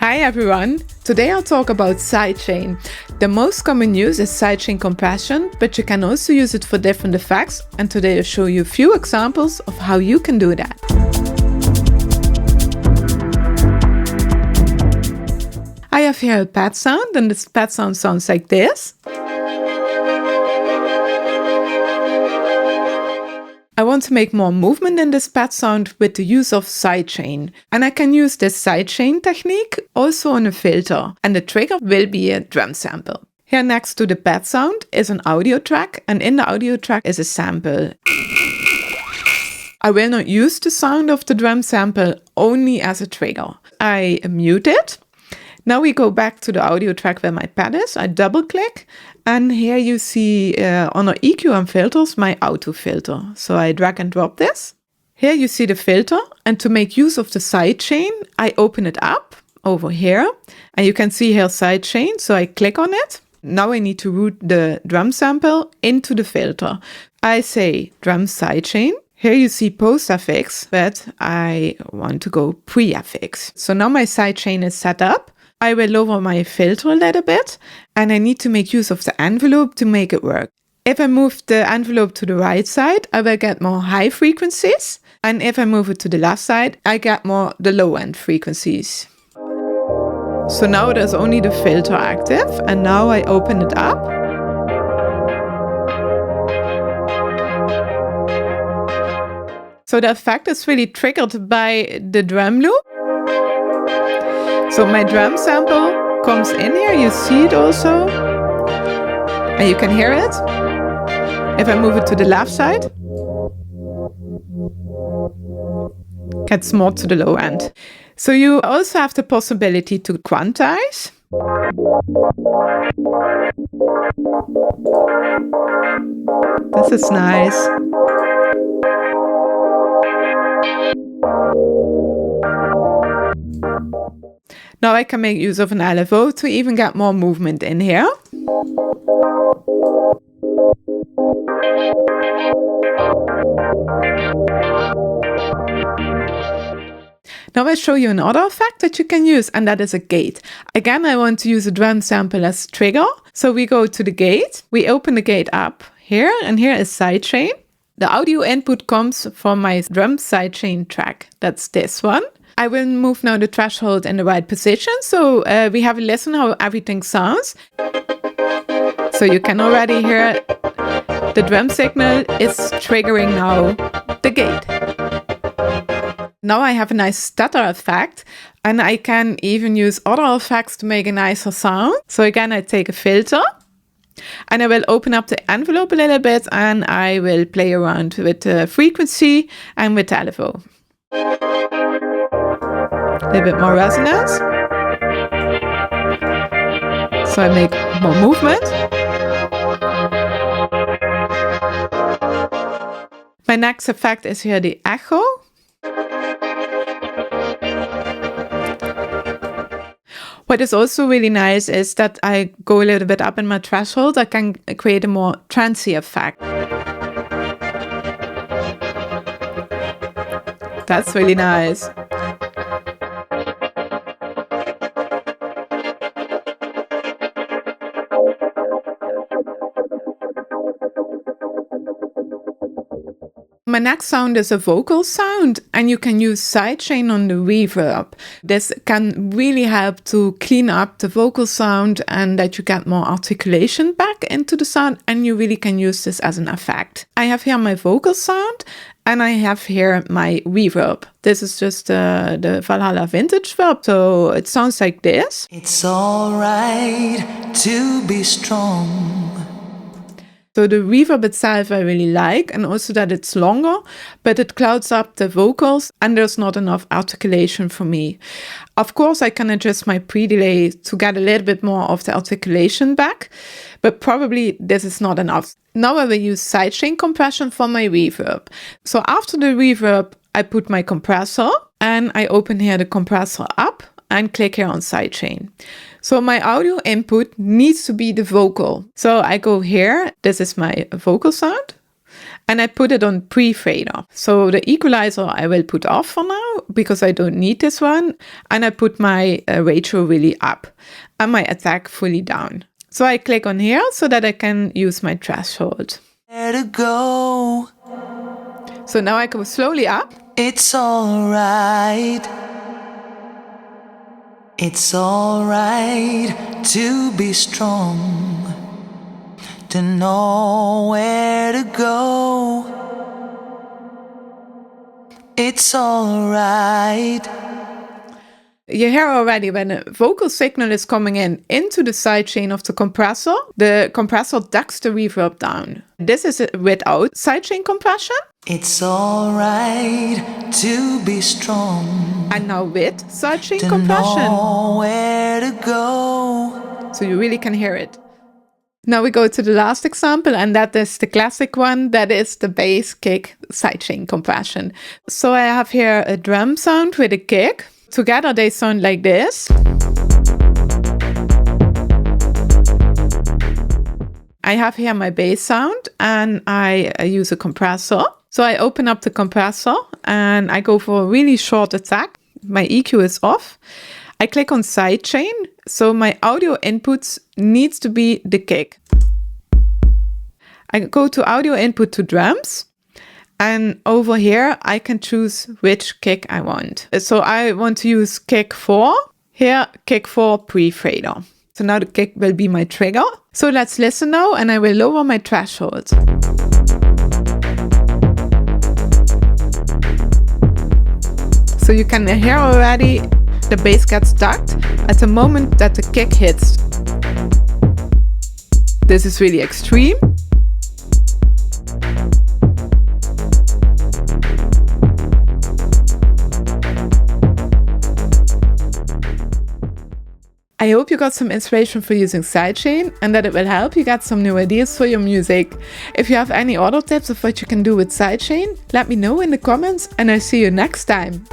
Hi everyone! Today I'll talk about sidechain. The most common use is sidechain compression, but you can also use it for different effects, and today I'll show you a few examples of how you can do that. I have here a pad sound, and this pad sound sounds like this. I want to make more movement in this pad sound with the use of sidechain. And I can use this sidechain technique also on a filter. And the trigger will be a drum sample. Here next to the pad sound is an audio track, and in the audio track is a sample. I will not use the sound of the drum sample only as a trigger. I mute it. Now we go back to the audio track where my pad is. I double click, and here you see under EQ and filters my auto filter. So I drag and drop this. Here you see the filter, and to make use of the sidechain, I open it up over here, and you can see here sidechain. So I click on it. Now I need to route the drum sample into the filter. I say drum sidechain. Here you see post-affix, but I want to go pre-affix. So now my sidechain is set up. I will lower my filter a little bit, and I need to make use of the envelope to make it work. If I move the envelope to the right side, I will get more high frequencies. And if I move it to the left side, I get more the low end frequencies. So now there's only the filter active, and now I open it up. So the effect is really triggered by the drum loop. So my drum sample comes in here, you see it also, and you can hear it. If I move it to the left side, gets more to the low end. So you also have the possibility to quantize. This is nice. Now I can make use of an LFO to even get more movement in here. Now I show you another effect that you can use, and that is a gate. Again, I want to use a drum sample as trigger. So we go to the gate, we open the gate up here, and here is sidechain. The audio input comes from my drum sidechain track. That's this one. I will move now the threshold in the right position, so we have a listen how everything sounds. So you can already hear the drum signal is triggering now the gate. Now I have a nice stutter effect, and I can even use other effects to make a nicer sound. So again, I take a filter, and I will open up the envelope a little bit, and I will play around with the frequency and with the LFO. A little bit more resonance. So I make more movement. My next effect is here the echo. What is also really nice is that I go a little bit up in my threshold. I can create a more trancey effect. That's really nice. My next sound is a vocal sound, and you can use sidechain on the reverb. This can really help to clean up the vocal sound and that you get more articulation back into the sound, and you really can use this as an effect. I have here my vocal sound, and I have here my reverb. This is just the Valhalla vintage verb, so it sounds like this. It's alright to be strong. So the reverb itself I really like, and also that it's longer, but it clouds up the vocals and there's not enough articulation for me. Of course, I can adjust my pre-delay to get a little bit more of the articulation back, but probably this is not enough. Now I will use sidechain compression for my reverb. So after the reverb, I put my compressor, and I open here the compressor up and click here on sidechain. So my audio input needs to be the vocal. So I go here, this is my vocal sound, and I put it on pre-fader. So the equalizer I will put off for now because I don't need this one. And I put my ratio really up and my attack fully down. So I click on here so that I can use my threshold. Where to go? So now I go slowly up. It's alright. It's alright to be strong, to know where to go. It's alright. You hear already when a vocal signal is coming into the sidechain of the compressor ducks the reverb down. This is without sidechain compression. It's alright to be strong, And now with sidechain to compression. know where to go. So you really can hear it. Now we go to the last example, and that is the classic one. That is the bass kick sidechain compression. So I have here a drum sound with a kick. Together they sound like this. I have here my bass sound and I use a compressor. So I open up the compressor and I go for a really short attack. My EQ is off. I click on sidechain. So my audio inputs needs to be the kick. I go to audio input to drums. And over here, I can choose which kick I want. So I want to use kick 4. Here, kick 4 pre-fader. So now the kick will be my trigger. So let's listen now, and I will lower my threshold. So you can hear already the bass gets ducked at the moment that the kick hits. This is really extreme. I hope you got some inspiration for using sidechain and that it will help you get some new ideas for your music. If you have any other tips of what you can do with sidechain, let me know in the comments and I'll see you next time.